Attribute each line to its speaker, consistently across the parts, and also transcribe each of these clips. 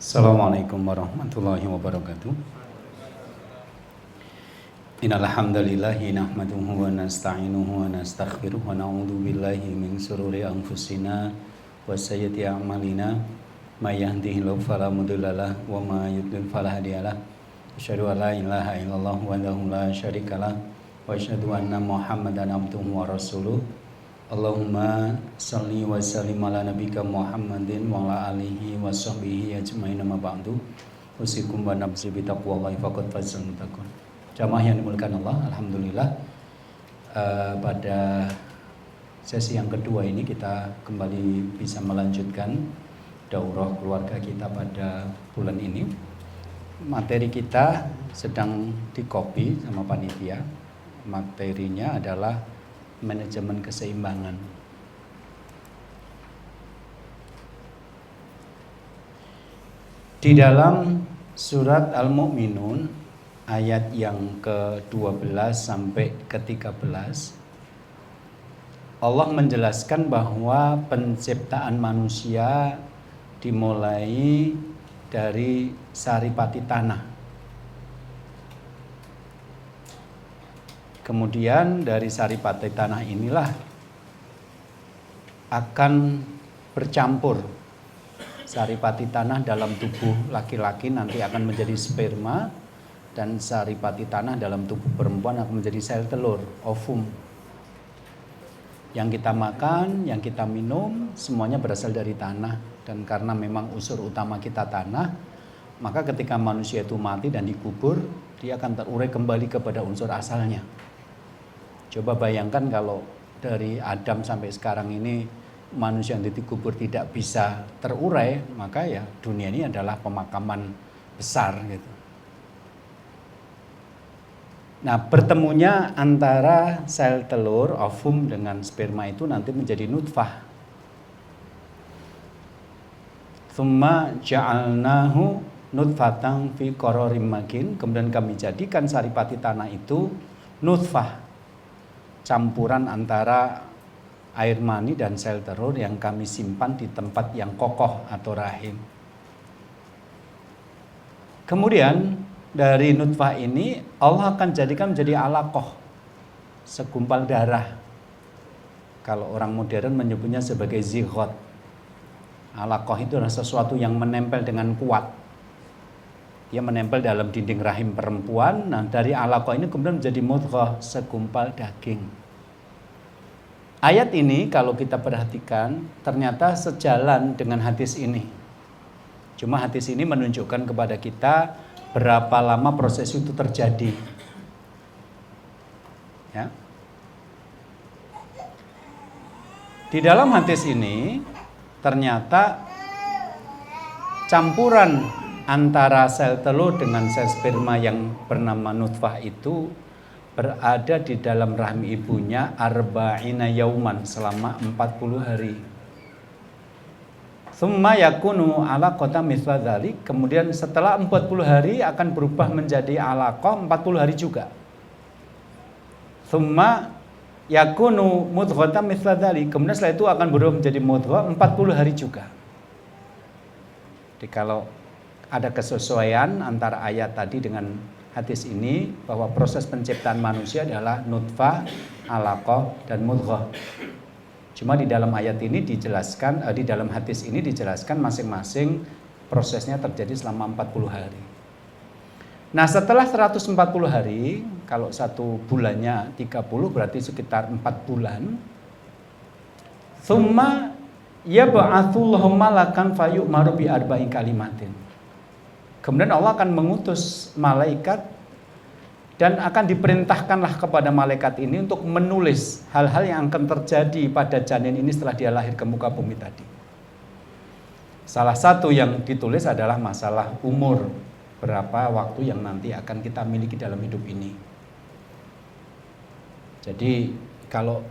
Speaker 1: Assalamualaikum warahmatullahi wabarakatuh. Innal hamdalillahi nahmaduhu wa nasta'inuhu wa nastaghfiruh wa na'udzu billahi min shururi anfusina wa sayyiati a'malina may yahdihillahu fala mudhillalah wa may yudlil fala hadiyalah. Asyhadu an la ilaha illallah wahdahu la syarikalah wa asyhadu anna Muhammadan abduhu wa rasuluh. Allahumma salli wa sallim ala nabika Muhammadin wa ala alihi wa sahbihi ajmain amma ba'du. Usikum wa nafsi bi taqwallahi faqad fazal muttaqun. Jamaah yang dimuliakan Allah, alhamdulillah pada sesi yang kedua ini kita kembali bisa melanjutkan daurah keluarga kita pada bulan ini. Materi kita sedang di-copy sama panitia. Materinya adalah manajemen keseimbangan. Di dalam surat Al-Mu'minun ayat yang ke-12 sampai ke-13 Allah menjelaskan bahwa penciptaan manusia dimulai dari saripati tanah. Kemudian dari saripati tanah inilah akan bercampur saripati tanah dalam tubuh laki-laki nanti akan menjadi sperma, dan saripati tanah dalam tubuh perempuan akan menjadi sel telur, ovum. Yang kita makan, yang kita minum semuanya berasal dari tanah, dan karena memang unsur utama kita tanah, maka ketika manusia itu mati dan dikubur, dia akan terurai kembali kepada unsur asalnya. Coba bayangkan kalau dari Adam sampai sekarang ini manusia yang dikubur tidak bisa terurai, maka ya dunia ini adalah pemakaman besar gitu. Nah, bertemunya antara sel telur, ovum dengan sperma itu nanti menjadi nutfah. Tsumma ja'alnahu nutfatan fi qararim makin, kemudian kami jadikan saripati tanah itu nutfah, campuran antara air mani dan sel telur yang kami simpan di tempat yang kokoh atau rahim. Kemudian dari nutfah ini Allah akan jadikan menjadi alaqah, segumpal darah. Kalau orang modern menyebutnya sebagai zigot. Alaqah itu adalah sesuatu yang menempel dengan kuat. Dia menempel dalam dinding rahim perempuan. Nah, dari alaqah ini kemudian menjadi mudghah, segumpal daging. Ayat ini kalau kita perhatikan ternyata sejalan dengan hadis ini. Cuma hadis ini menunjukkan kepada kita berapa lama proses itu terjadi. Ya. Di dalam hadis ini ternyata campuran antara sel telur dengan sel sperma yang bernama nutfah itu berada di dalam rahim ibunya arba'ina yauman, selama 40 hari. Tsumma yakunu alaqatan mithla dzalik, kemudian setelah 40 hari akan berubah menjadi alaqah 40 hari juga. Tsumma yakunu mudghatan mithla dzalik, kemudian setelah itu akan berubah menjadi mudghah 40 hari juga. Jadi kalau ada kesesuaian antara ayat tadi dengan hadis ini, bahwa proses penciptaan manusia adalah nutfah, alaqah, dan mudghah. Cuma di dalam ayat ini dijelaskan, di dalam hadis ini dijelaskan masing-masing prosesnya terjadi selama 40 hari. Nah, setelah 140 hari, kalau satu bulannya 30 berarti sekitar 4 bulan. Tsumma yab'atsullahu malakan fayu'maru bi arba'in kalimatin. Kemudian Allah akan mengutus malaikat dan akan diperintahkanlah kepada malaikat ini untuk menulis hal-hal yang akan terjadi pada janin ini setelah dia lahir ke muka bumi tadi. Salah satu yang ditulis adalah masalah umur, berapa waktu yang nanti akan kita miliki dalam hidup ini. Jadi kalau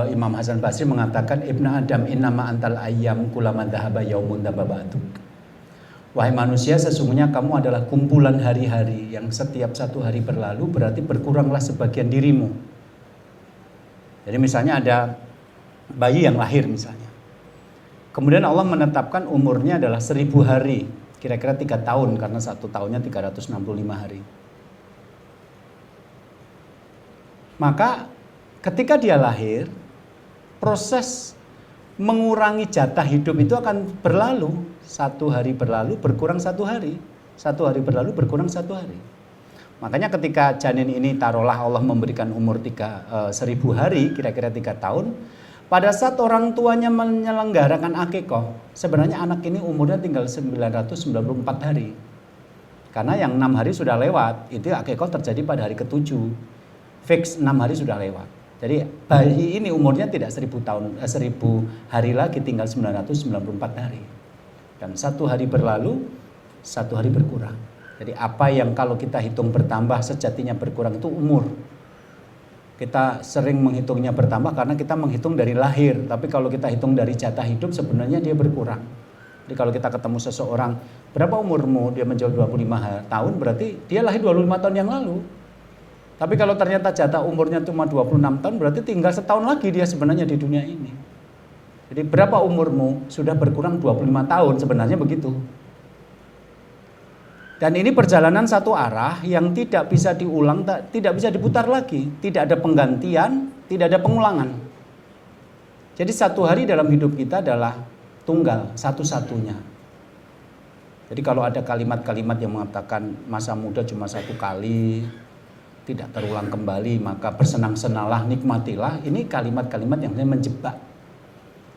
Speaker 1: Imam Hasan Basri mengatakan, Ibnu Adam innama antal ayyam kullama dhahaba yaumun dababa'tuk. Wahai manusia, sesungguhnya kamu adalah kumpulan hari-hari yang setiap satu hari berlalu berarti berkuranglah sebagian dirimu. Jadi misalnya ada bayi yang lahir misalnya. Kemudian Allah menetapkan umurnya adalah 1000 hari. Kira-kira 3 tahun karena 1 tahunnya 365 hari. Maka ketika dia lahir, proses mengurangi jatah hidup itu akan berlalu. 1 hari berlalu berkurang 1 hari. 1 hari berlalu berkurang 1 hari. Makanya ketika janin ini taruhlah Allah memberikan umur 1000 hari, kira-kira 3 tahun. Pada saat orang tuanya menyelenggarakan akikoh, sebenarnya anak ini umurnya tinggal 994 hari. Karena yang 6 hari sudah lewat, itu akikoh terjadi pada hari ke-7. Fix 6 hari sudah lewat. Jadi bayi ini umurnya tidak 1000 hari lagi, tinggal 994 hari. Dan 1 hari berlalu, 1 hari berkurang. Jadi apa yang kalau kita hitung bertambah sejatinya berkurang itu umur. Kita sering menghitungnya bertambah karena kita menghitung dari lahir. Tapi kalau kita hitung dari jatah hidup sebenarnya dia berkurang. Jadi kalau kita ketemu seseorang, berapa umurmu? Dia menjawab 25 tahun, berarti dia lahir 25 tahun yang lalu. Tapi kalau ternyata jatah umurnya cuma 26 tahun, berarti tinggal setahun lagi dia sebenarnya di dunia ini. Jadi berapa umurmu? Sudah berkurang 25 tahun, sebenarnya begitu. Dan ini perjalanan satu arah yang tidak bisa diulang, tidak bisa diputar lagi. Tidak ada penggantian, tidak ada pengulangan. Jadi 1 hari dalam hidup kita adalah tunggal, satu-satunya. Jadi kalau ada kalimat-kalimat yang mengatakan masa muda cuma 1 kali, tidak terulang kembali, maka bersenang-senanglah, nikmatilah. Ini kalimat-kalimat yang menjebak.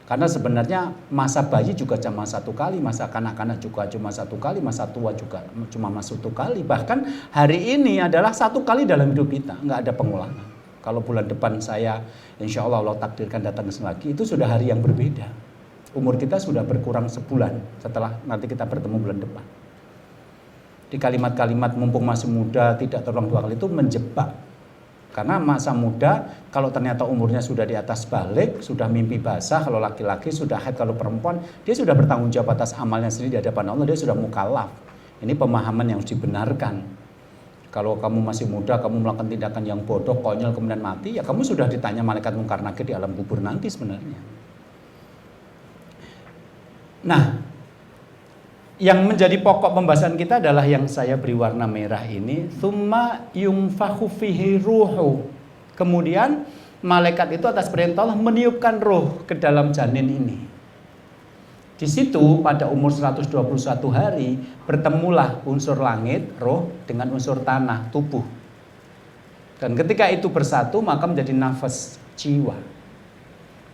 Speaker 1: Karena sebenarnya masa bayi juga cuma 1 kali, masa kanak-kanak juga cuma 1 kali, masa tua juga cuma 1 kali. Bahkan hari ini adalah 1 kali dalam hidup kita, nggak ada pengulangan. Kalau bulan depan saya, insya Allah Allah takdirkan datang lagi, itu sudah hari yang berbeda. Umur kita sudah berkurang sebulan setelah nanti kita bertemu bulan depan. Di kalimat-kalimat mumpung masih muda, tidak terulang 2 kali itu menjebak. Karena masa muda, kalau ternyata umurnya sudah di atas balik, sudah mimpi basah, kalau laki-laki sudah haid, kalau perempuan, dia sudah bertanggung jawab atas amalnya sendiri di hadapan Allah, dia sudah mukallaf. Ini pemahaman yang harus dibenarkan. Kalau kamu masih muda, kamu melakukan tindakan yang bodoh, konyol, kemudian mati, ya kamu sudah ditanya malaikat mungkar nakir di alam kubur nanti sebenarnya. Nah, yang menjadi pokok pembahasan kita adalah yang saya beri warna merah ini, tsumma yunfakhu fihi ruhu. Kemudian malaikat itu atas perintah Allah meniupkan roh ke dalam janin ini. Di situ pada umur 121 hari bertemulah unsur langit, roh dengan unsur tanah, tubuh. Dan ketika itu bersatu maka menjadi nafas jiwa.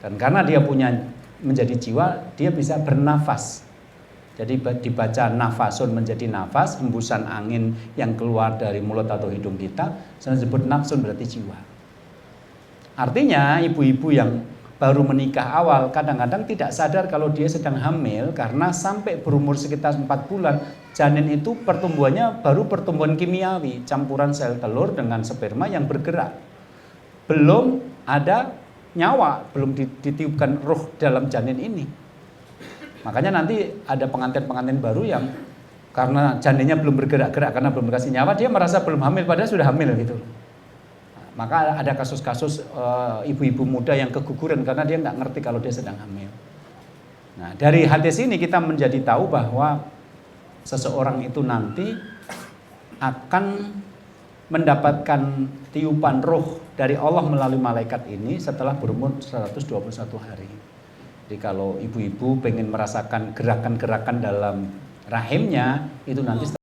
Speaker 1: Dan karena dia punya menjadi jiwa, dia bisa bernafas. Jadi dibaca nafasun menjadi nafas, hembusan angin yang keluar dari mulut atau hidung kita, saya sebut nafsun berarti jiwa. Artinya ibu-ibu yang baru menikah awal kadang-kadang tidak sadar kalau dia sedang hamil karena sampai berumur sekitar 4 bulan, janin itu pertumbuhannya baru pertumbuhan kimiawi, campuran sel telur dengan sperma yang bergerak. Belum ada nyawa, belum ditiupkan ruh dalam janin ini. Makanya nanti ada pengantin-pengantin baru yang karena janinnya belum bergerak-gerak, karena belum dikasih nyawa, dia merasa belum hamil padahal sudah hamil gitu. Maka ada kasus-kasus ibu-ibu muda yang keguguran karena dia nggak ngerti kalau dia sedang hamil. Nah, dari hadis ini kita menjadi tahu bahwa seseorang itu nanti akan mendapatkan tiupan ruh dari Allah melalui malaikat ini setelah berumur 121 hari. Jadi kalau ibu-ibu pengen merasakan gerakan-gerakan dalam rahimnya, itu nanti